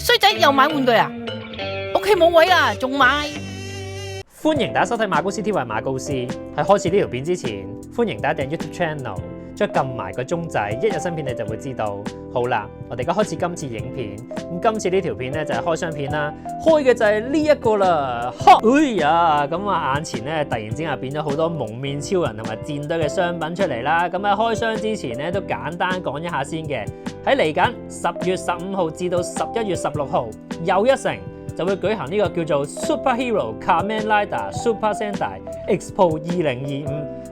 衰仔又買玩具啊！屋企冇位啦，仲買？歡迎大家收睇馬高斯 TV， 馬高斯。喺開始呢條片之前，歡迎大家訂 YouTube Channel， 再撳埋個鐘仔，一有新片你就會知道。好啦，我哋而家開始今次影片。咁今次呢條片咧就係開箱片啦，開嘅就係呢一個啦。哎呀，咁啊眼前咧突然之間變咗好多蒙面超人同埋戰隊嘅商品出嚟啦。咁喺開箱之前咧都簡單講一下先嘅。喺嚟緊10月15號至到11月16號，又一城就會舉行呢個叫做 Superhero Kamen Rider Super Sentai Expo 2025。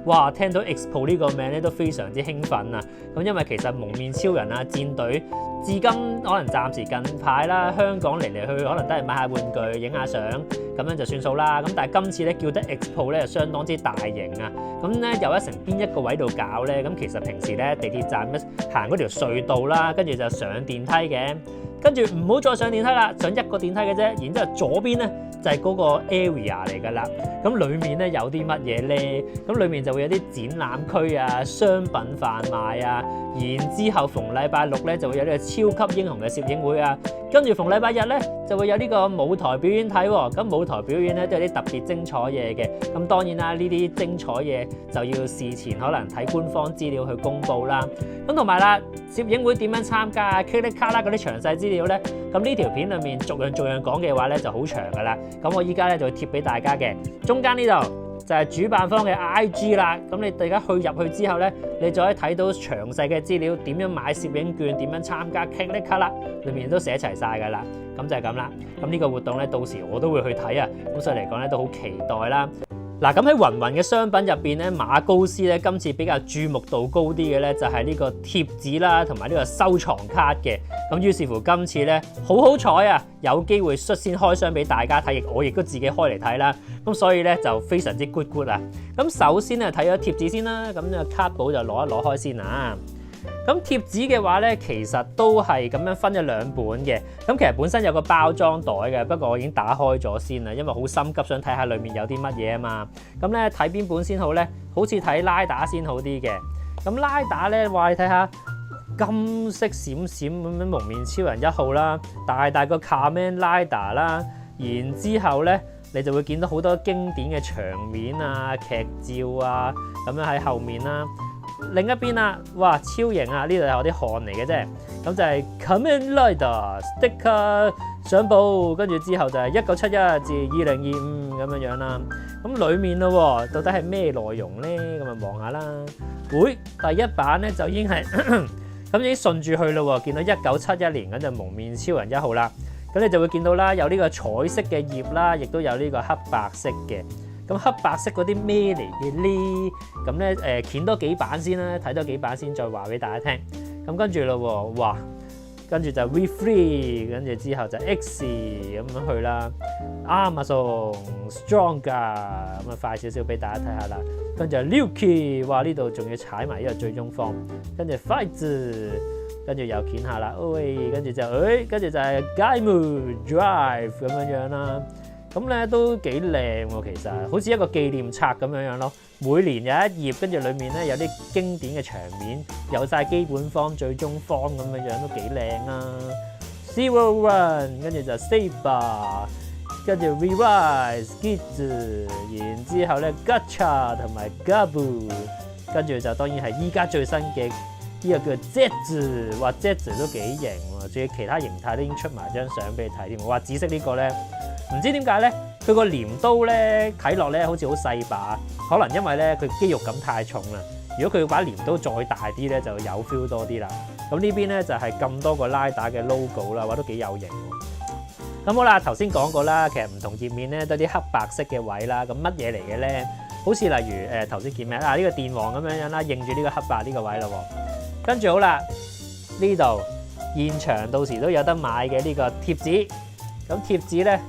哇！聽到 Expo 呢個名咧都非常之興奮啊！咁因為其實蒙面超人啊戰隊至今可能暫時近排啦，香港嚟嚟去去可能都係買下玩具、影下相咁樣就算數啦。咁但係今次咧叫得 Expo 咧就相當之大型啊！咁咧又一城邊一個位度搞咧？咁其實平時咧地鐵站行嗰條隧道啦，跟住就上電梯嘅，跟住唔好再上電梯啦，上一個電梯嘅啫。然之後左邊咧就係嗰個 area 嚟㗎啦。咁裡面咧有啲乜嘢咧？咁裡面就會有啲展覽區啊、商品販賣啊。然之後逢禮拜六咧就會有呢個超級英雄嘅攝影會啊。跟住逢禮拜日咧就會有呢個舞台表演睇喎。咁舞台表演咧都有啲特別精彩嘢嘅。咁當然啦，呢啲精彩嘢就要事前可能睇官方資料去公佈啦。咁同埋啦，攝影會點樣參加啊、噼里卡啦嗰啲詳細資料咧，咁呢條片裡面逐樣講嘅話咧就好長㗎啦。咁我依家咧就會貼俾大家嘅，中間呢度就係主辦方嘅 IG 啦。咁你大家入去之後咧，你就可以睇到詳細嘅資料，點樣買攝影券，點樣參加，噼里卡啦，裡面都寫齊晒㗎啦。咁就係咁啦。咁呢個活動咧，到時我都會去睇啊。咁所以嚟講咧，都好期待啦。嗱，咁喺芸芸嘅商品入邊咧，馬高斯咧今次比較注目度高啲嘅咧，就係呢個貼紙啦，同埋呢個收藏卡嘅。咁於是乎今次咧好彩啊，有機會率先開箱俾大家睇，我亦都自己開嚟睇啦。咁所以咧就非常之 good 啊。咁首先咧睇咗貼紙先啦，咁呢個卡簿就攞一攞開先啊。咁貼紙嘅話咧，其實都係咁樣分咗兩本嘅。咁其實本身有個包裝袋嘅，不過我已經打開咗先啦，因為好心急想睇下裡面有啲乜嘢啊嘛。咁咧睇邊本先好咧？好似睇拉打先好啲嘅。咁拉打咧，話你睇下金色閃閃咁樣蒙面超人1號啦，大個 Kamen Rider 啦，然之後咧你就會見到好多經典嘅場面啊、劇照啊咁樣喺後面啦。另一邊啊，哇超型啊！呢度有啲汗嚟嘅啫，咁就係 Kamen Rider Sticker 相簿，跟住之後就係1971至2025咁樣啦。咁裡面咯，到底係咩內容咧？咁啊望下啦。會第一版咧就已經係咁已經順住去咯，見到1971年咁就蒙面超人1號啦。咁你就會見到啦，有呢個彩色嘅頁啦，亦都有呢個黑白色嘅。咁黑白色嗰啲咩嚟嘅咧？咁咧掀多幾版先啦，睇多幾版先再話俾大家聽。咁跟住咯，哇！跟住就 V3，跟住之後就 X 咁樣去啦。Amazon Stronger 咁啊，快少少俾大家睇下啦。跟住 Lucky， 哇！呢度仲要踩埋呢個最終方。跟住 Fight， 跟住又掀下啦。喂，跟住就跟住就係 Game Drive 咁樣啦。咁咧都幾靚喎，其實好似一個紀念冊咁樣咯。每年有一頁，跟住裡面咧有啲經典嘅場面，有晒基本方、最終方咁樣都幾靚啦。Zero Run， 跟住就 Saber， 跟住 Revice Kids， 然之後咧 Gacha 同埋 Gabu， 跟住就當然係依家最新嘅呢個叫 Z， 哇 Z 都幾型喎，仲要其他形態都已經出埋張相俾你睇添。我話紫色呢個咧。唔知點解咧，佢個鐮刀咧睇落咧好似好細把，可能因為咧佢肌肉感太重啦。如果佢把鐮刀再大啲咧，就有 feel 多啲啦。咁呢邊咧就係咁多個拉打嘅 logo 啦，話都幾有型喎。咁好啦，頭先講過啦，其實唔同頁面咧都有啲黑白色嘅位啦。咁乜嘢嚟嘅咧？好似例如頭先見咩啊？呢個電王咁樣啦，認住呢個黑白呢個位咯。跟住好啦，呢度現場到時都有得買嘅呢個貼紙。咁貼紙咧。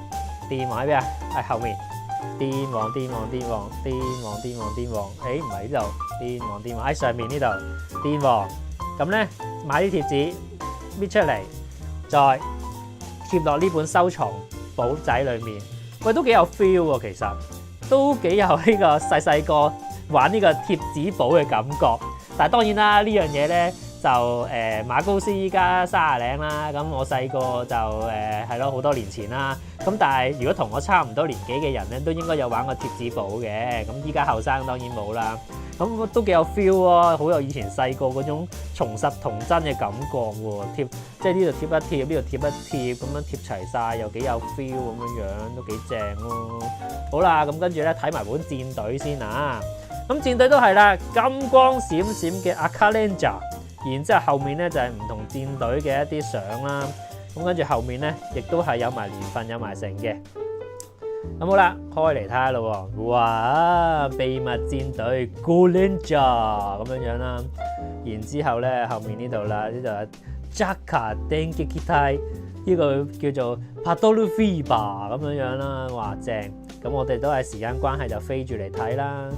電王喺邊啊？喺後面。電王，誒唔係呢度。電王喺上面呢度。電王，咁咧買啲貼紙搣出嚟，再貼落呢本收藏簿仔裏面。喂，都幾有 feel 喎，其實都幾有呢個細個玩呢個貼紙簿嘅感覺。但係當然啦，呢樣嘢咧就馬高斯依家30零啦，咁我細個就係咯好多年前啦。咁但係如果同我差唔多年紀嘅人咧，都應該有玩過貼紙簿嘅。咁依家後生當然冇啦。咁都幾有 feel 喎，好有以前細個嗰種重實童真嘅感覺喎。貼即係呢度貼一貼，呢度貼一貼，咁樣貼齊晒，又幾有 feel 咁樣，都幾正咯。好啦，咁跟住咧睇埋本戰隊先啊。咁戰隊都係啦，金光閃閃嘅 Akalenja， 然之後後面咧就係唔同戰隊嘅一啲相啦。咁跟住後面咧亦都係有埋年份有埋成嘅。咁好啦，開嚟睇下咯喎，哇！秘密戰隊 Golenja 咁樣啦，然之後咧後面呢度啦，呢度係 Jaka Dengeki Tai， 呢個叫做 Patrol Fever 咁樣啦，哇正！咁我哋都係時間關係就飛住嚟睇啦。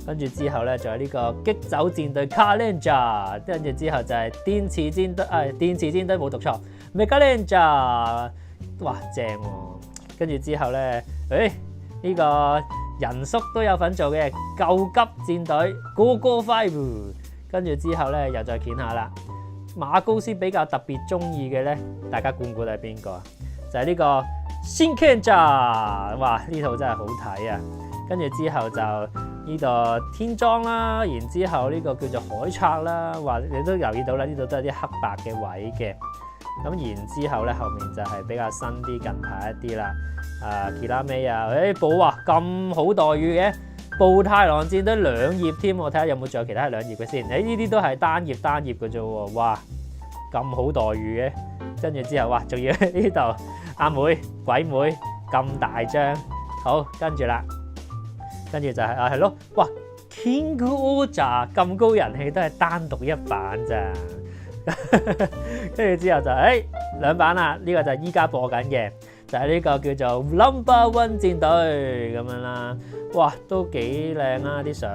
跟住之後咧，仲有呢個激走戰隊 Kalenja， 跟住之後就係電磁戰隊，電磁戰隊冇讀錯 Megalenja， 哇正喎！跟住之後咧，呢個人叔都有份做嘅救急戰隊 Go Five， 跟住之後咧又再見下啦。馬高斯比較特別中意嘅咧，大家估唔估到係邊個啊？就係呢個 Shinkenja， 哇！呢套真係好睇啊！跟住之後就呢度天裝啦，然之後呢個叫做海賊啦，話你都留意到啦，呢度都有啲黑白嘅位嘅。咁然之後咧，後面就係比較新啲近排一啲啦。Kirame 啊，報啊咁好待遇嘅，報太郎戰隊2頁添，我睇下有冇仲有其他2頁嘅先。呢啲都係單頁嘅啫喎，哇咁好待遇嘅。跟住之後哇，仲要呢度阿妹鬼妹咁大張，好跟住啦。跟住就係係咯，哇 King Oja 咁高人氣都係單獨一版咋，跟住之後就2版啦，呢個就係依家播緊嘅，就係呢個叫做 Number One 戰隊咁樣啦，哇都幾靚啦啲相，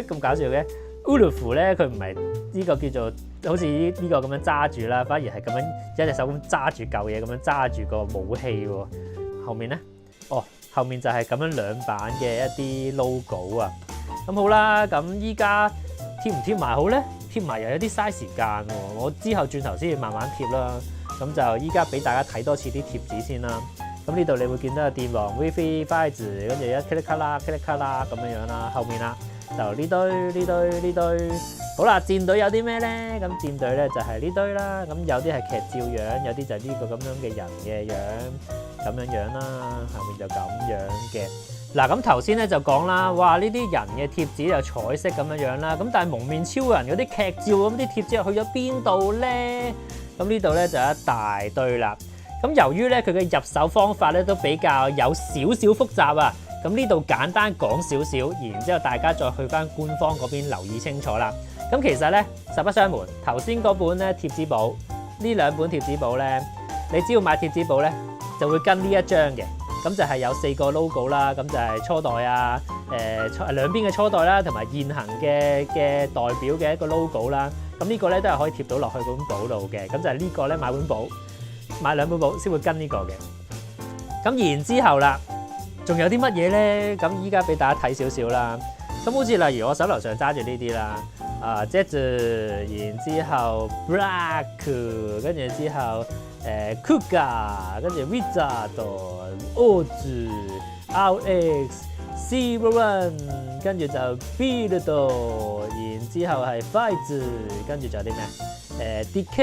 咁搞笑嘅 Ulf 咧佢唔係呢個叫做好似呢個咁樣揸住啦，反而係咁樣一隻手咁揸住嚿嘢咁樣揸住個武器喎，後面咧後面就係咁樣2版嘅一啲 logo 啊，咁好啦，咁依家貼唔貼埋好咧？貼埋又有啲嘥時間喎，我之後轉頭先要慢慢貼啦。咁就依家俾大家睇多次啲貼紙先啦。咁呢度你會見到有電王 Vivi Fights， 跟住一 click 卡啦咁樣啦。後面啦就呢堆，好啦，戰隊有啲咩咧？咁戰隊咧就係呢堆啦。咁有啲係劇照樣，有啲就係呢個咁樣嘅人嘅樣，咁樣啦。後面就咁樣嘅。嗱，咁頭先咧就講啦，哇！呢啲人嘅貼紙就彩色咁樣啦。咁但係蒙面超人嗰啲劇照咁啲貼紙又去咗邊度咧？咁呢度咧就有一大堆啦。咁由於咧佢嘅入手方法咧都比較有少少複雜啊。咁呢度簡單講少少，然之後大家再去翻官方嗰邊留意清楚啦。咁其實咧實不相瞞，頭先嗰本咧貼紙簿，呢2本貼紙簿咧，你只要買貼紙簿咧，就會跟呢一張嘅。咁就係有4個 logo 啦，咁就係初代啊，兩邊嘅初代啦，同埋現行嘅代表嘅一個 logo 啦。咁呢個咧都係可以貼到落去嗰本簿度嘅。咁就係呢個咧買本簿，買2本簿先會跟呢個嘅。咁然之後啦，仲有啲乜嘢咧？咁依家俾大家睇少少啦。咁好似例如我手頭上揸住呢啲啦，Jet， 然之後 Black， 跟住之後Kuga， 跟住 Wizard、Oz、RX、Zero One， 跟住就 Build， 然之後係 Fight， 跟住仲有啲咩？DK，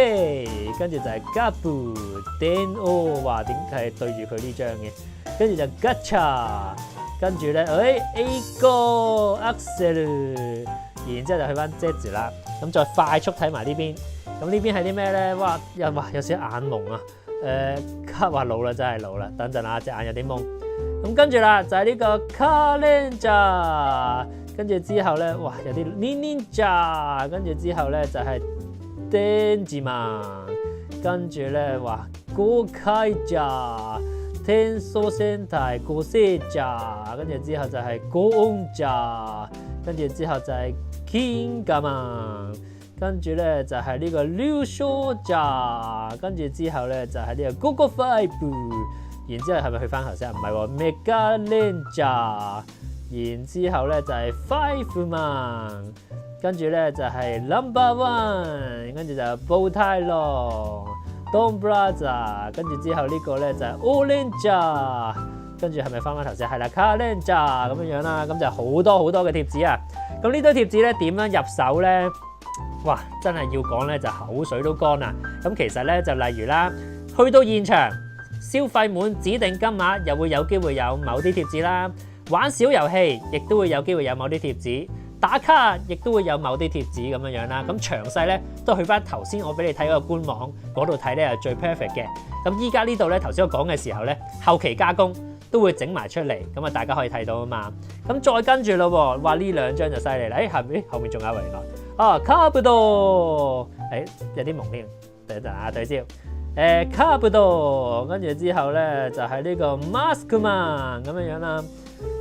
跟住就係 Gabu、Den， 哇！點解係對住佢呢張嘅？跟住就 Gacha， 跟住咧A 哥 Axel， 然之後就去翻 Jet 啦。咁再快速睇埋呢邊。咁呢邊係啲咩咧？哇！有少少眼朦啊！話老啦，真係老啦。等陣啊，隻眼有啲蒙。咁跟住啦，就係呢個 Kalenja， 跟住之後咧，哇！有啲 Ninja， 跟住之後咧就係 Denjiman， 跟住咧哇 Gokaija、Tenso Sentai、Goseja， 跟住之後就係 Goonja， 跟住之後就係 Kingaman。跟住咧就係呢個 Ryushoja， 跟住之後咧就係呢個 Gogo Five， 然之後係咪去翻頭先啊？唔係喎 Megalenja， 然之後咧就係 Five Man，跟住咧就係 Number One， 跟住就煲太郎、Don Brother， 跟住之後呢個咧就係 Orange， 跟住係咪翻頭先係啦 Kalenja 咁樣啦，咁就好多好多嘅貼紙啊！咁呢堆貼紙咧點樣入手咧？哇！真係要講咧就口水都乾啦。咁其實咧就例如啦，去到現場消費滿指定金額，又會有機會有某啲貼紙啦。玩小遊戲亦都會有機會有某啲貼紙，打卡亦都會有某啲貼紙咁樣啦。咁詳細咧都去翻頭先我俾你睇嗰個官網嗰度睇咧係最 perfect 嘅。咁依家呢度咧頭先我講嘅時候咧後期加工都會整埋出嚟，咁啊大家可以睇到啊嘛。咁再跟住咯喎，哇呢兩張就犀利啦！後面仲有原來Kabuto，有啲蒙添，等一陣啊對焦。Kabuto， 跟住之後咧就係呢個 Maskman 咁樣啦。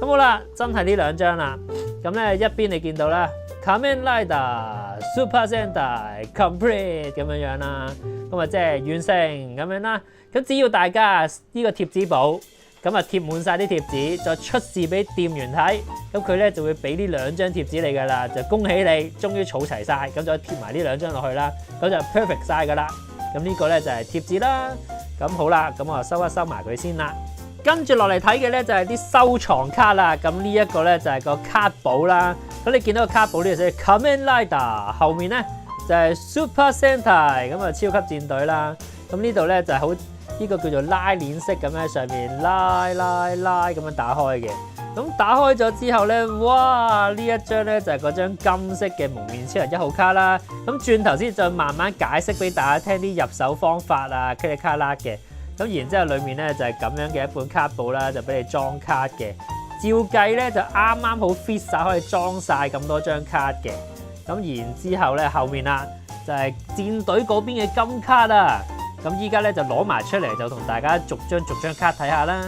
咁好啦，真係呢兩張啦。咁咧一邊你見到啦 Kamen Rider Super Sentai Complete 咁樣啦，咁啊即係完成咁樣啦。咁只要大家呢個貼紙簿咁啊貼滿晒啲貼紙，再出示俾店員睇，咁佢咧就會俾呢兩張貼紙你噶啦，就恭喜你終於儲齊晒，咁再貼埋呢兩張落去啦，咁就 perfect 晒噶啦。咁呢個咧就係貼紙啦。咁好啦，咁我收一收埋佢先啦。跟住落嚟睇嘅咧就係啲收藏卡啦。咁呢一個咧就係個卡簿啦。咁你見到個卡簿呢度寫 Kamen Rider， 後面咧就係 Super Sentai， 咁啊超級戰隊啦。咁呢度咧就係好呢個叫做拉鏈式咁喺上面拉咁樣打開嘅。咁打開咗之後咧，哇！呢一張咧就係嗰張金色嘅蒙面超人1號卡啦。咁轉頭先再慢慢解釋俾大家聽啲入手方法啊，噼里卡啦嘅。咁然之後裡面咧就係咁樣嘅一本卡簿啦，就俾你裝卡嘅。照計咧就啱啱好 fit 晒，可以裝晒咁多張卡嘅。咁然之後咧後面啦就係戰隊嗰邊嘅金卡啦。咁依家咧就攞埋出嚟，就同大家逐張卡睇下啦。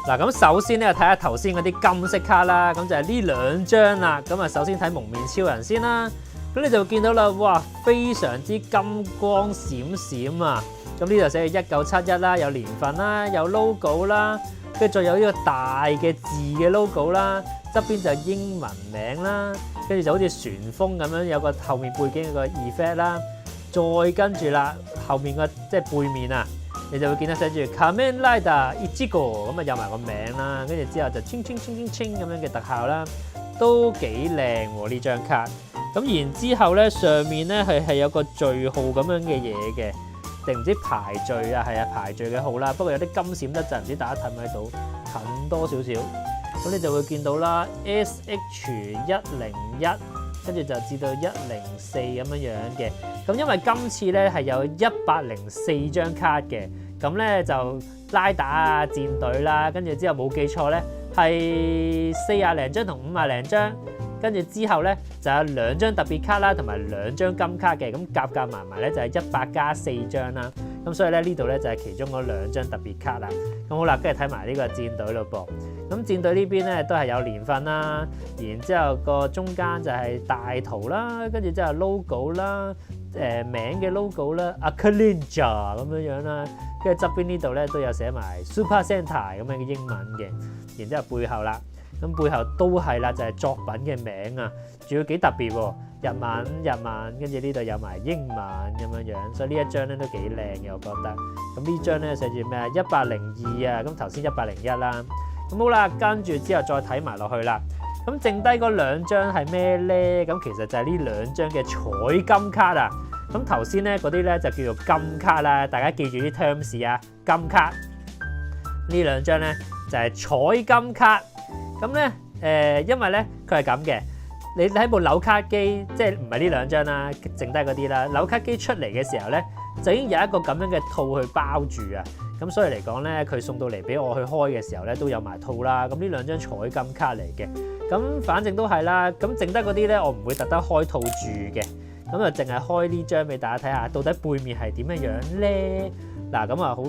嗱，咁首先咧睇下頭先嗰啲金色卡啦，咁就係呢兩張啦。咁啊，首先睇蒙面超人先啦。咁你就會見到啦，哇，非常之金光閃閃啊！咁呢度寫住1971啦，有年份啦，有 logo 啦，跟住再有呢個大嘅字嘅 logo 啦，側邊就英文名啦，跟住就好似旋風咁樣，有個後面背景有個 effect 啦。再跟住啦，後面個即係背面啊，你就會見到寫住 Kamen Rider Ichigo， 咁啊有埋個名啦，跟住之後就清咁樣嘅特效啦，都幾靚喎呢張卡。咁然之後咧，上面咧係有個序號咁樣嘅嘢嘅，定唔知排序啊？係啊，排序嘅號啦。不過有啲金閃得滯，唔知大家睇唔睇到？近多少少，咁你就會見到啦 ，SH101。跟住就至到104咁樣嘅，咁因為今次咧係有104張卡嘅，咁咧就拉打啊戰隊啦，跟住之後冇記錯咧係40零張同50零張，跟住之後咧就有2張特別卡啦，同埋2張金卡嘅，咁夾埋咧就係100+4張啦，咁所以咧呢度咧就係其中嗰2張特別卡啦。咁好啦，跟住睇埋呢個戰隊咯噃。咁戰隊呢邊咧都係有年份啦，然之後個中間就係大圖啦，跟住之後 logo 啦，名嘅 logo 啦 ，Kalenja 咁樣啦，跟住側邊呢度咧都有寫埋 Super Sentai 咁樣嘅英文嘅，然之後背後啦，咁背後都係啦，就係作品嘅名啊，仲要幾特別喎，日文，跟住呢度有埋英文咁樣，所以呢一張咧都幾靚嘅，我覺得。咁呢張咧寫住咩啊？102啊，咁頭先101啦。咁好啦，跟住之後再睇埋落去啦。咁剩低嗰2張係咩咧？咁其實就係呢2張嘅彩金卡啊。咁頭先咧嗰啲咧就叫做金卡啦，大家記住啲 terms 啊。金卡呢2張咧就係彩金卡。咁咧因為咧佢係咁嘅，你喺部扭卡機，即係唔係呢2張啦，剩低嗰啲啦，扭卡機出嚟嘅時候咧，就已經有一個咁樣嘅套去包住啊。咁所以嚟講咧，佢送到嚟俾我去開嘅時候咧，都有埋套啦。咁呢2張彩金卡嚟嘅，咁反正都係啦。咁剩得嗰啲咧，我唔會特登開套住嘅。咁啊，淨係開呢張俾大家睇下，到底背面係點樣樣咧？嗱，咁啊好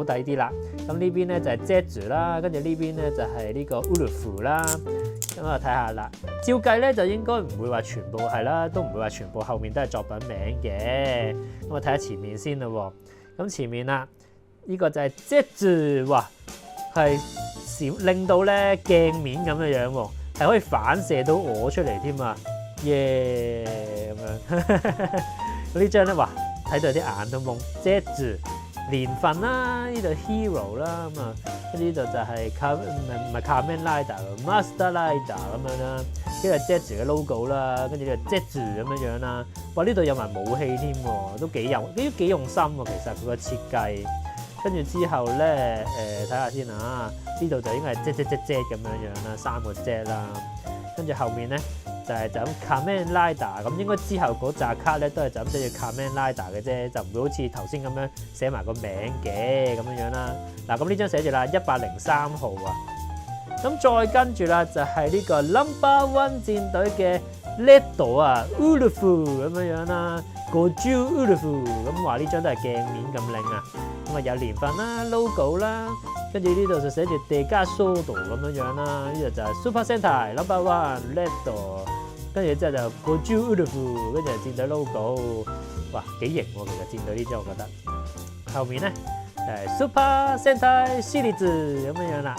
抵啲啦。咁呢邊咧就係 Zetsu 啦，跟住呢邊咧就係呢個 Ulfu 啦。咁啊睇下啦，照計咧就應該唔會話全部係啦，都唔會話全部後面都係作品名嘅。咁我睇下前面先啦喎。咁前面啦。呢個就係 Zetsu， 哇，係令到咧鏡面咁樣喎，係可以反射到我出嚟添啊！耶咁樣。呢張咧哇睇到啲眼都蒙，遮住年份啦，呢度 Hero 啦咁啊，跟住呢度就係唔係 Kamen Rider，Master Rider 咁樣啦，呢個 Zetsu 嘅 logo 啦，跟住呢個 Zetsu 咁樣啦，哇呢度有埋武器添喎，都幾用心喎，其實佢個設計。跟住之後咧睇下先啊，呢度就應該係 Z 咁樣樣啦，3個 Z 啦，跟住後面咧。就咁 Kamen Rider 咁，應該之後嗰扎卡咧都係就咁寫住 Kamen Rider 嘅啫，就唔會好似頭先咁樣寫埋個名嘅咁樣樣啦。嗱，咁呢張寫住啦103號啊。咁再跟住啦，就係呢個 No.1 戰隊嘅 Ledo 啊 ，Urufu 咁樣樣啦 ，Goju Urufu 咁話呢張都係鏡面咁靚啊。咁啊有年份啦 ，logo 啦。跟住呢度就寫住 Degasodo 咁樣樣啦，呢度就係 Super Sentai No.1 Ledo， 跟住之後就 Goju Urufu， 跟住係戰隊 logo， 哇幾型喎！其實戰隊呢張我覺得。後面咧就係 Super Sentai Series 咁樣樣啦。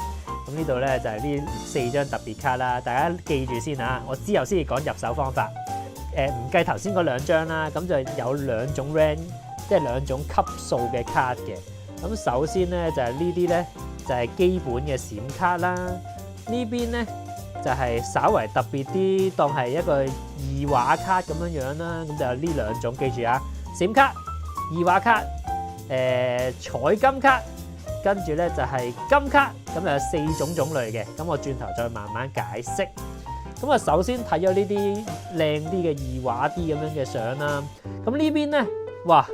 咁呢度咧就係呢4張特別卡啦，大家記住先啊！我之後先至講入手方法。唔計頭先嗰2張啦，咁就有2種 rank， 即係2種級數嘅卡嘅。咁首先咧就係呢啲咧就係基本嘅閃卡啦，呢邊咧就係稍為特別啲，當係一個2畫卡咁樣樣啦。咁就有呢2種，記住啊，閃卡、2畫卡、彩金卡，跟住咧就係金卡，咁就有4種種類嘅。咁我轉頭再慢慢解釋。咁啊，首先睇咗呢啲靚啲嘅2畫啲咁樣嘅相啦。咁呢邊咧，哇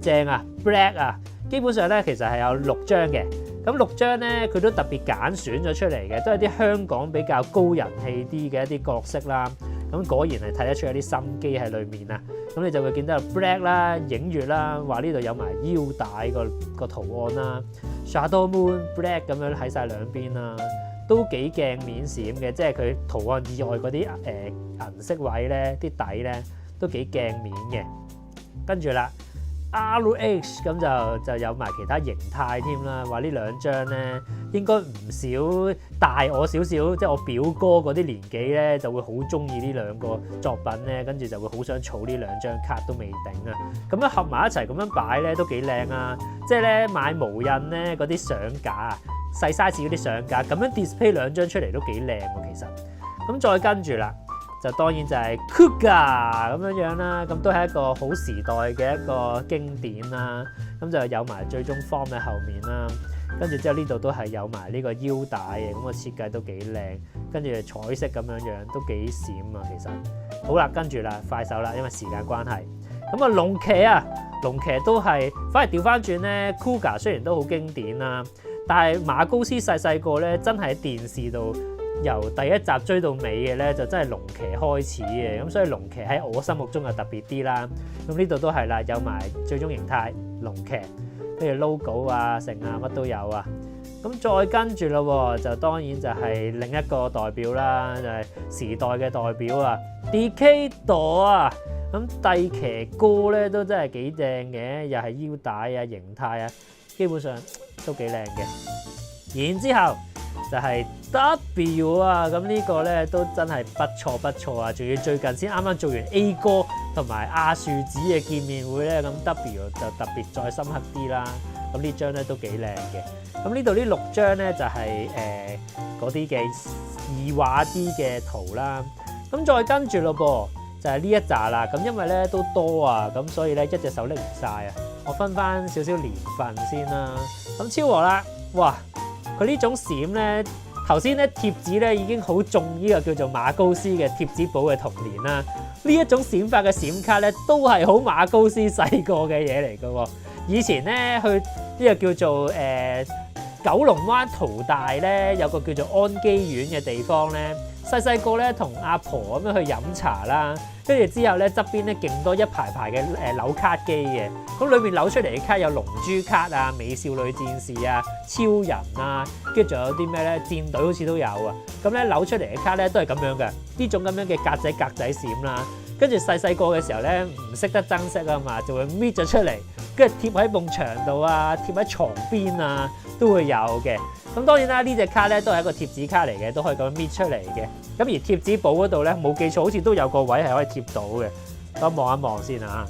正啊 ，black 啊！基本上咧，其實係有6張嘅，咁6張咧佢都特別揀選咗出嚟嘅，都係啲香港比較高人氣啲嘅一啲角色啦。咁果然係睇得出有啲心機喺裏面啊！咁你就會見到有 black 啦、影月啦，話呢度有埋腰帶個圖案啦 ，Shadow Moon black 咁樣喺晒兩邊啦，都幾鏡面閃嘅，即係佢圖案以外嗰啲銀色位咧，啲底咧都幾鏡面嘅。跟住啦。RH 咁就有埋其他形態添啦，話呢2張咧應該唔少大我少少，即係我表哥嗰啲年紀咧就會好中意呢2個作品咧，跟住就會好想儲呢2張卡都未定啊！咁樣合埋一齊咁樣擺咧都幾靚啊！即係咧買無印咧嗰啲相架啊，細 size 嗰啲相架，咁樣 display 2張出嚟都幾靚喎，其實。咁再跟住啦。就當然就係 Kuga 咁樣樣啦，咁都係一個好時代嘅一個經典啦。咁就有埋最終 form 喺後面啦，跟住之後呢度都係有埋呢個腰帶嘅，咁個設計都幾靚，跟住彩色咁樣樣都幾閃啊。其實好啦，跟住啦，快手啦，因為時間關係。咁啊龍騎都係反而調翻轉咧 ，Kuga 雖然都好經典啦，但係馬高斯細個咧真係喺電視度。由第1集追到尾嘅咧，就真係龍騎開始嘅，咁所以龍騎喺我心目中就特別啲啦。咁呢度都係啦，有埋最終形態龍騎，跟住 logo 啊、成啊乜都有啊。咁再跟住咯，就當然就係另一個代表啦，就係時代嘅代表啊 Decade 啊。咁帝騎哥咧都真係幾正嘅，又係腰帶啊、形態啊，基本上都幾靚嘅。然之後。就係 W 啊，咁呢個咧都真係不錯啊！仲要最近先啱啱做完 A 哥同埋阿樹子嘅見面會咧，咁 W 就特別再深刻啲啦。咁呢張咧都幾靚嘅。咁呢度呢6張咧就係嗰啲嘅2畫啲嘅圖啦。咁再跟住咯噃，就係呢一紮啦。咁因為咧都多啊，咁所以咧一隻手拎唔晒啊。我分翻少少年份先啦。咁超和啦，哇！佢呢種閃咧，頭先咧貼紙咧已經好中呢個叫做馬高斯嘅貼紙簿嘅童年啦。呢一種閃法嘅閃卡咧，都係好馬高斯細個嘅嘢嚟嘅喎。以前咧去呢個叫做九龍灣淘大咧，有個叫做安基苑嘅地方咧，細個咧同阿婆咁樣去飲茶啦。跟住之後咧，側邊咧勁多一排排嘅扭卡機嘅，咁裏面扭出嚟嘅卡有龍珠卡啊、美少女戰士啊、超人啊，跟住仲有啲咩咧？戰隊好似都有啊。咁咧扭出嚟嘅卡咧都係咁樣嘅，呢種咁樣嘅格仔閃啦。跟住細個嘅時候咧唔識得珍惜啊嘛，就會搣咗出嚟，跟住貼喺埲牆度啊，貼喺床邊啊，都會有嘅。咁當然啦，呢隻卡咧都係一個貼紙卡嚟嘅，都可以咁樣搣出嚟嘅。咁而貼紙簿嗰度咧冇記錯，好似都有個位係可以貼到嘅。等我望一望先啊，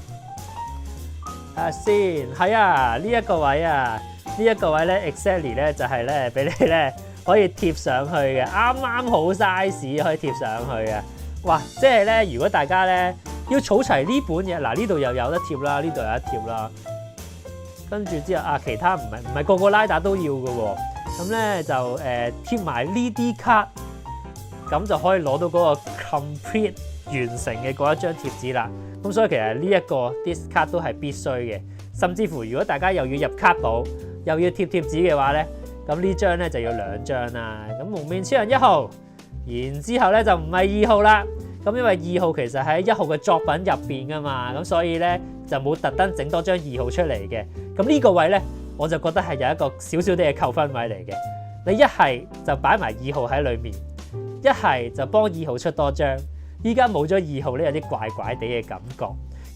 睇下先。係啊，呢一個位啊，呢一個位咧 exactly 咧就係咧俾你咧可以貼上去嘅，啱啱好 size 可以貼上去嘅。哇！即係咧，如果大家咧要儲齊呢本嘢，嗱呢度又有得貼啦，呢度有得貼啦。跟住之後啊，其他唔係個個拉打都要嘅喎。咁咧就貼埋呢啲卡，咁就可以攞到嗰個 complete 完成嘅嗰一張貼紙啦。咁所以其實呢一個 disc 卡都係必須嘅。甚至乎如果大家又要入卡簿，又要貼紙嘅話咧，咁呢張咧就要2張啦。咁蒙面超人1號，然之後咧就唔係2號啦。咁因為2號其實喺1號嘅作品入邊噶嘛，咁所以咧就冇特登整多張2號出嚟嘅。咁呢個位咧，我就覺得係有一個少少啲嘅扣分位嚟嘅。你一係就擺埋2號喺裏面，一係就幫2號出多張。依家冇咗2號咧，有啲怪怪地嘅感覺。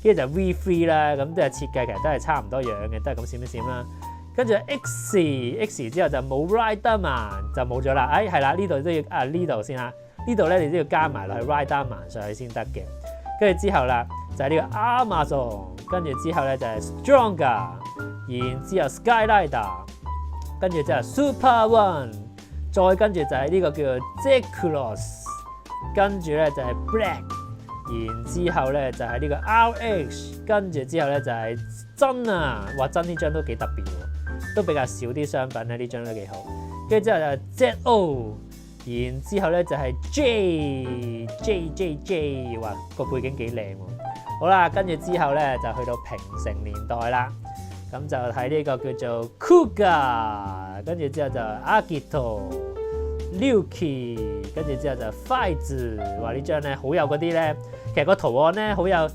跟住就 V3 啦，咁即係設計其實都係差唔多樣嘅，都係咁閃一閃啦。跟住 X 之後就冇 Riderman 就冇咗啦。係啦，呢度都要呢度先啦。呢度咧你都要加埋落去 Riderman 上去先得嘅。跟住之後啦，就係呢個 Amazon， 跟住之後咧就係 Stronger， 然之後 Skyrider， 跟住之後 Super One， 再跟住就係呢個叫做 Zekros， 跟住咧就係 Black， 然之後咧就係呢個 RH， 跟住之後咧就係真啊！哇，真呢張都幾特別喎，都比較少啲商品咧，呢張都幾好。跟住之後就係 ZO。然之後咧就係 J， 哇個背景幾靚喎。好啦，跟住之後咧就去到平成年代啦，咁就睇呢個叫做 Kuga， 跟住之後就 Agito、Luki， 跟住之後就 Fights， 話呢張咧好有嗰啲咧，其實個圖案咧好有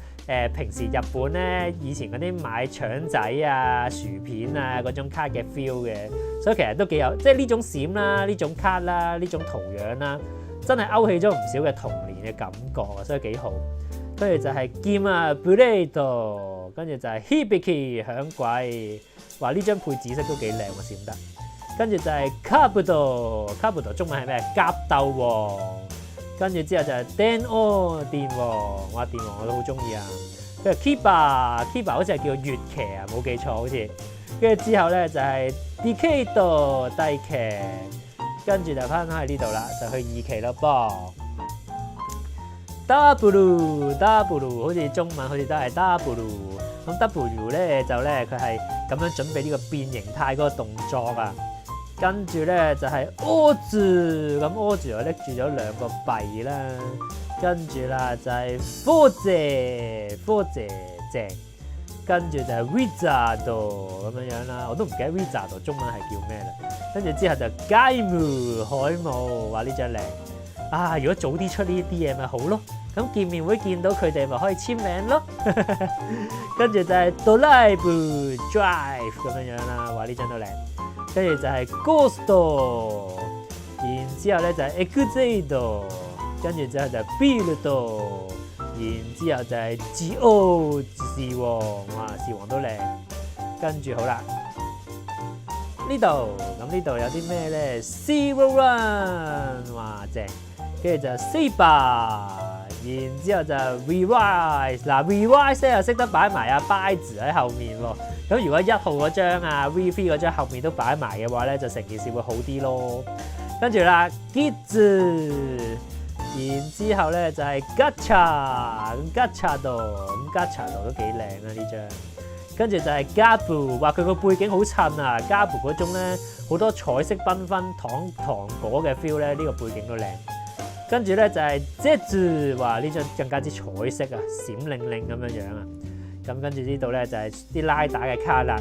平時日本咧以前嗰啲買腸仔啊、薯片啊嗰種卡嘅 feel 嘅。所以其實都幾有，即係呢種閃啦、呢種卡啦、呢種圖樣啦，真係勾起咗唔少嘅童年嘅感覺啊，所以幾好。跟住就係劍啊 Blade， 跟住就係 Hibiki 響鬼，話呢張配紫色都幾靚喎，閃得。跟住就係 Kabuto 中文係咩？甲鬥王。跟住之後就係 Den-O 電王，哇電王我都好中意啊。跟住 Kiba 好似係叫月騎啊，冇記錯好似。跟住之後咧就係 Decade 低騎，跟住就翻返去呢度啦，就去2期咯噃。W 好似中文好似都係 W， 咁 W 咧就咧佢係咁樣準備呢個變形態嗰個動作啊。跟住咧就係 Oz， 咁 Oz 我拎住咗2個幣啦。跟住啦就係 Forze 正。跟住就係 Wizard 咁樣啦，我都唔記得 Wizard 中文係叫咩啦。跟住之後就 Gaimu 海姆，話呢張靚啊！如果早啲出呢啲嘢咪好咯，咁見面會見到佢哋咪可以簽名咯。跟住就係 Drive 咁樣啦，話呢張都靚。跟住就係 Ghost， 然之後咧就係 Exado， 跟住之後就係 Build。然之後就係 G.O. 士王，哇士王都靚。跟住好啦，呢度咁呢度有啲咩咧 ？Zero Run， 哇正。跟住就 Saber， 然之後就 Revise， 嗱 Revise 咧又識得擺埋阿 By 字喺後面喎。咁如果1號嗰張啊 V3 嗰張後面都擺埋嘅話咧，就成件事會好啲咯。跟住啦 Kids。然之後咧就係 Gacha 度都幾靚啊呢張。跟住就係 Gabu， 話佢個背景好襯啊 ，Gabu 嗰種咧好多彩色繽紛糖果嘅 feel 咧，呢個背景都靚。跟住咧就係 Zetsu， 話呢張更加之彩色啊，閃靈靈咁樣樣啊。咁跟住呢度咧就係啲拉打嘅卡啦。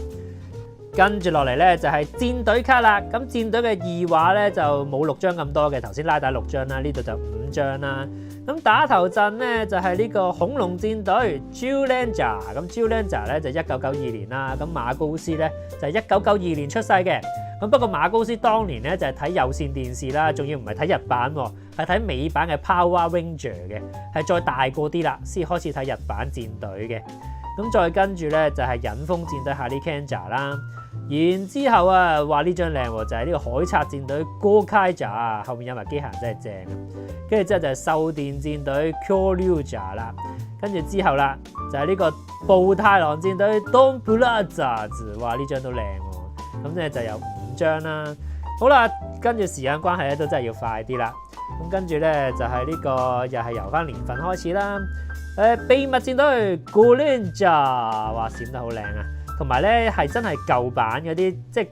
跟住落嚟咧就係戰隊卡啦，咁戰隊嘅2畫咧就冇6張咁多嘅，頭先拉打6張啦，呢度就5張啦。咁打頭陣咧就係呢個恐龍戰隊 Zyuranger， 咁 Zyuranger 咧就1992年啦，咁馬高斯咧就係1992年出世嘅。咁不過馬高斯當年咧就係睇有線電視啦，仲要唔係睇日版喎，係睇美版嘅 Power Ranger 嘅，係再大個啲啦，先開始睇日版戰隊嘅。咁再跟住咧就係隱風戰隊 Harry-Kenja 啦，然之後啊，話呢張靚喎，就係呢個海賊戰隊 Gokaiger，後面有埋機械人真係正啊！跟住之後就係獸電戰隊 Kyoryuger 啦，跟住之後啦就係呢個暴太郎戰隊 Don Blazers， 話呢張都靚喎，咁咧就有5張啦。好啦，跟住時間關係咧都真係要快啲啦。咁跟住咧就係呢個又係由翻年份開始啦。秘密戰隊 Goranger， 話閃得好靚啊！同埋咧係真係舊版嗰啲，即係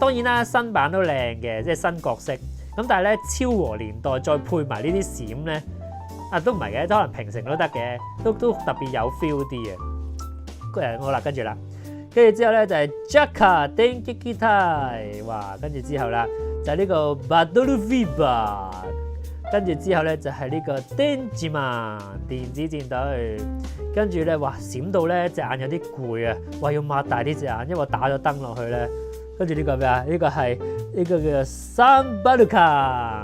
當然啦，新版都靚嘅，即係新角色。咁但係咧昭和年代再配埋呢啲閃咧，都唔係嘅，都可能平成都得嘅，都特別有 feel 啲嘅。好啦，跟住啦，跟住之後咧就係 Jaka Denkikitai， 哇！跟住之後啦就係呢個 Battle Fever， 跟住之後咧就係呢個 Denjiman 電子戰隊，跟住咧哇閃到咧隻眼有啲攰啊，話要擘大啲隻眼，因為我打咗燈落去咧。跟住呢個咩啊？呢個係呢個叫做 Sambaruka，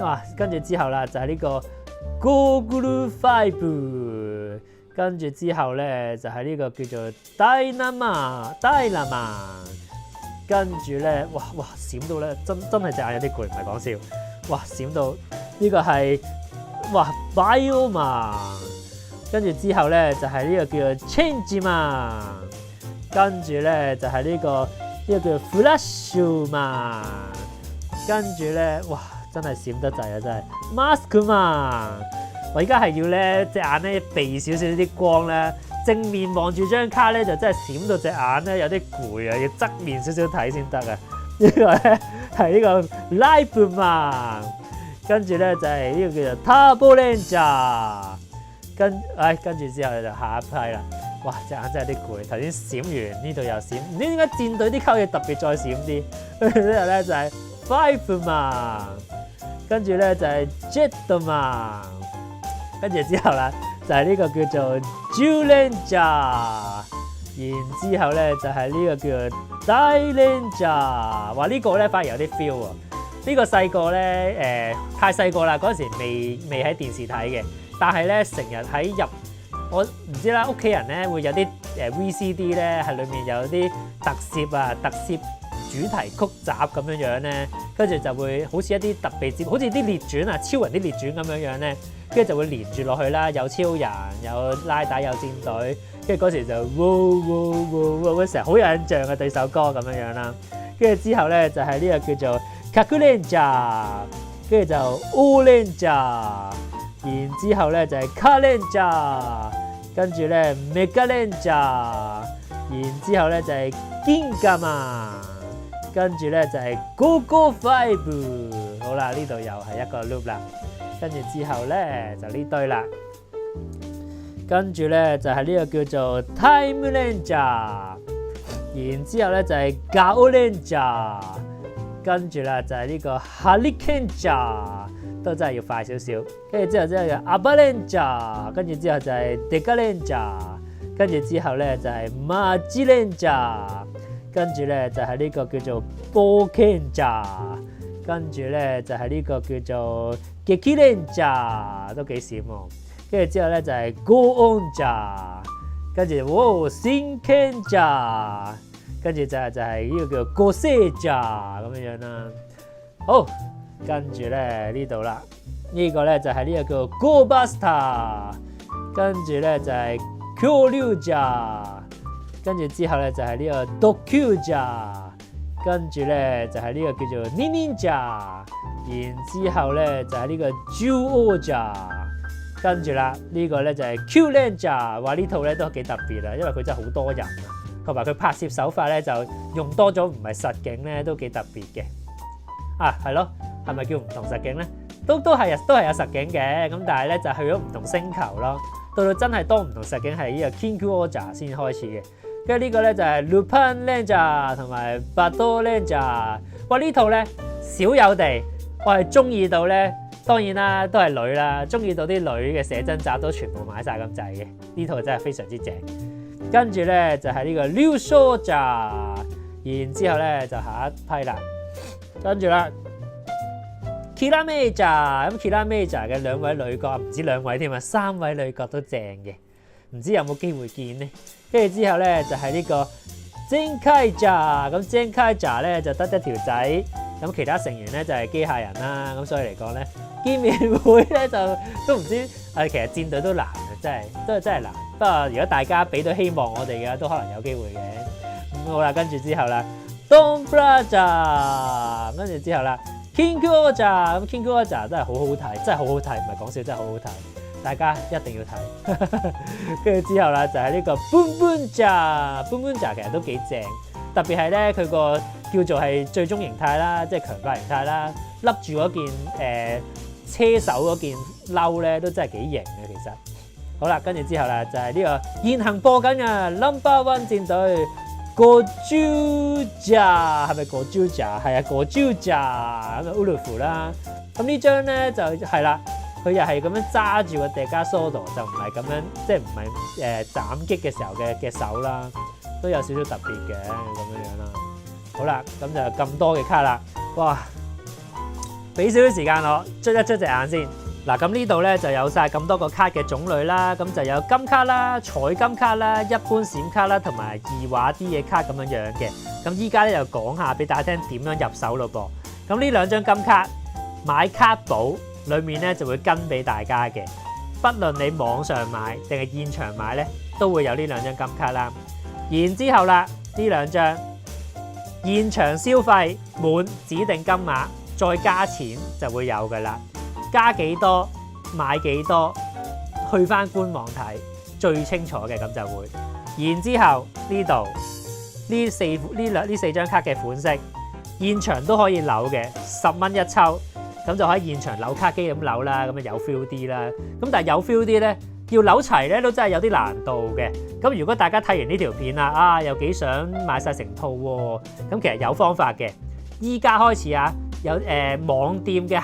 哇！跟住之後啦就係呢個 Goguru Five， 跟住之後咧就係呢個叫做 Dynama， 跟住咧哇閃到咧真係隻眼有啲攰，唔係講笑，哇閃到呢個係哇 Bioman， 跟住之後咧就係呢個叫做 Changeman， 跟住咧就係呢個叫 Flashman， 跟住咧哇真係閃得滯啊，真係 Maskman， 我而家係要咧隻眼咧避少少啲光咧，正面望住張卡咧就真係閃到隻眼咧有啲攰啊，要側面少少睇先得啊。呢個咧係呢個 Liveman， 跟住咧就係呢個叫做 Turbo Ranger， 跟住之後就下一批啦。哇！隻眼真係有啲攰，頭先閃完呢度又閃，唔知點解戰隊啲溝嘢特別再閃啲。跟住之後咧就係 Fiveman， 跟住咧就係 Jetman， 跟住之後啦就係呢個叫做 Zyuranger， 然之後咧就係呢個叫做 Dairanger。話呢個咧反而有啲 feel 喎。呢個細個咧太細個啦，嗰陣時未喺電視睇嘅，但係咧成日喺入。我唔知啦，屋企人咧會有啲VCD 咧，係裡面有啲特攝主題曲集咁樣咧，跟住就會好似一啲特別節目，好似啲列傳啊，超人啲列傳咁樣咧，跟住就會連住落去啦，有超人，有拉打，有戰隊，跟住嗰時就哇成日好有印象嘅對首歌咁樣啦，跟住之後咧就係呢個叫做 Kakurenja， 跟住就 Orange， 然之後咧就係 Karenja。跟住咧 Mega Ranger， 然之後咧就係 Gingaman， 跟住咧就係 Go Five。好啦，呢度又係一個 loop 啦。跟住之後咧就呢堆啦。跟住咧就係呢個叫做 Time Ranger， 然之後咧就係 Gao Ranger， 跟住啦就係呢個 Harry-Kenja。都真係要快少少，跟住之後就 Avalanche， 跟住之後就係 Degalanche， 跟住之後咧就係 Magilanche， 跟住咧就係呢個叫做 Bokenja， 跟住咧就係呢個叫做 Gekilanche， 都幾閃喎，跟住之後咧就係 Go-Onja， 跟住Sinkenja， 跟住就係呢個叫 Goseja 咁樣啦，好。跟住咧呢度啦，呢個咧就係呢個叫 Go Buster， 跟住咧就係 Kyoryuger， 跟住之後咧就係呢個 Dokuja， 跟住咧就係呢個叫做 Ninja， 然之後咧就係呢個 Zyuranger， 跟住啦呢個咧就係 Kyuranger， 話呢套咧都幾特別啊，因為佢真係好多人啊，同埋佢拍攝手法咧就用多咗唔係實景咧，都幾特別嘅。係咯。係咪叫唔同實景咧？都係有實景嘅，咁但係咧就去咗唔同星球咯。到真係多唔同實景係呢個 Kyoryuger 先開始嘅。跟住呢個咧就係 Lupin Ranger 同埋 Battle Ranger。哇！呢套咧少有地，我係中意到咧，當然啦都係女啦，中意到啲女嘅寫真集都全部買晒咁滯嘅。呢套真係非常之正。跟住咧就係呢個 Ryusoja，然之後咧就下一批啦，跟住啦 Kira Major 咁 Kira Major 嘅兩位女角，唔止兩位添啊，3位女角都正嘅，唔知有冇機會見呢？跟住之後咧就係呢個 Zenkaiger， 咁 Zenkaiger 咧就得一條仔，咁其他成員咧就係機械人啦，咁所以嚟講咧見面會咧就都唔知其實戰隊都難嘅，真係難。不過如果大家俾到希望我哋嘅，都可能有機會嘅。咁好啦，跟住之後啦 Don Braza， 跟住之後啦 King Oja， 咁 King Oja 真係好好睇，真係好好睇，唔係講笑，真係好好睇，大家一定要睇。跟住之後啦，就係呢個 Boom Boom Ja 其實都幾正，特別係咧佢個叫做係最終形態啦，即係強化形態啦，笠住嗰件車手嗰件褸咧，都真係幾型嘅其實。好啦，跟住之後啦，就係呢個現行播緊嘅 Number One 戰隊 Gojuja， 係咪 Gojuja？ 係啊 Gojuja 咁啊 Urufu 啦。咁呢張咧就係啦，佢又係咁樣揸住個 Degasodo， 就唔係咁樣，即係唔係斬擊嘅時候嘅手啦，都有少少特別嘅咁樣啦。好啦，咁就咁多嘅卡啦，哇！俾少少時間我捽一捽隻眼先。嗱，咁呢度咧就有晒咁多個卡嘅種類啦，咁就有金卡啦、彩金卡啦、一般閃卡啦，同埋異畫啲嘅卡咁樣樣嘅。咁依家咧就講下俾大家聽點樣入手咯噃。咁呢兩張金卡買卡簿裏面咧就會跟俾大家嘅，不論你網上買定係現場買咧，都會有呢兩張金卡啦。然之後啦，呢兩張現場消費滿指定金額再加錢就會有噶啦。加幾多買幾多，去翻官網睇最清楚嘅，咁就會。然之後呢度呢四張卡嘅款式，現場都可以扭嘅，10蚊一抽，咁就可以現場扭卡機咁扭啦，咁啊有 feel 啲啦。咁但係有 feel 啲咧，要扭齊咧都真係有啲難度嘅。咁如果大家睇完呢條片啦，又幾想買晒成套喎，咁其實有方法嘅。依家開始啊！有網店嘅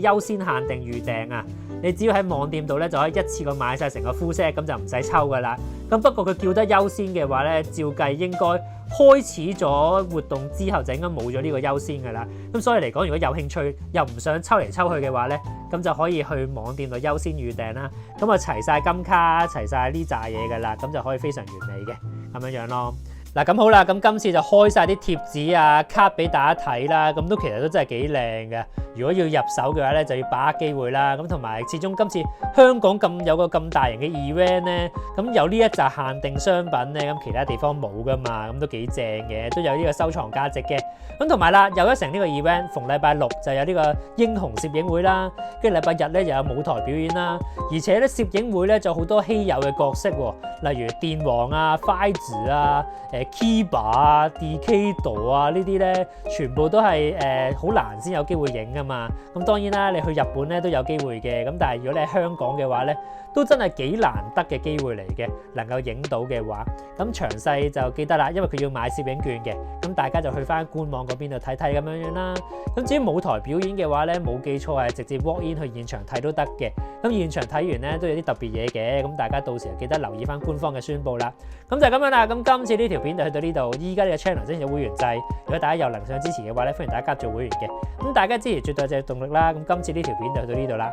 優先限定預訂啊！你只要喺網店度咧就可以一次過買晒成個 full set，咁就唔使抽噶啦。咁不過佢叫得優先嘅話咧，照計應該開始咗活動之後就應該冇咗呢個優先噶啦。咁所以嚟講，如果有興趣又唔想抽嚟抽去嘅話咧，咁就可以去網店度優先預訂啦。咁啊齊晒金卡，齊晒呢扎嘢噶啦，咁就可以非常完美嘅咁樣樣咯。嗱咁好啦，咁今次就開晒啲貼紙啊卡俾大家睇啦，咁都其實都真係幾靚嘅。如果要入手嘅話咧，就要把握機會啦。咁同埋始終今次香港有個咁大型嘅 event 咧，咁有呢一紮限定商品咧，咁其他地方冇噶嘛，咁都幾正嘅，都有呢個收藏價值嘅。咁同埋啦，又一城呢個 event，逢禮拜六就有呢個英雄攝影會啦，跟住禮拜日咧又有舞台表演啦，而且咧攝影會咧就好多稀有嘅角色喎，例如電王啊、快子啊、Kiba 啊、Decado 啊呢啲咧，全部都係好難先有機會影噶嘛。咁當然啦，你去日本咧都有機會嘅。咁但係如果你喺香港嘅話咧，都真係幾難得嘅機會嚟嘅，能夠影到嘅話，咁詳細就記得啦，因為佢要買攝影券嘅。咁大家就去翻官網嗰邊度睇睇咁樣樣啦。咁至於舞台表演嘅話咧，冇記錯係直接 walk in 去現場睇都得嘅。咁現場睇完咧都有啲特別嘢嘅，咁大家到時就記得留意翻官方嘅宣佈啦。咁就係咁樣啦。咁今次呢條片就去到呢度。依家呢個 channel 先有會員制，如果大家有能想支持嘅話咧，歡迎大家加做會員嘅。咁大家支持絕對就係動力啦。咁今次呢條片就去到呢度啦，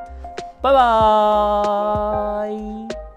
拜拜。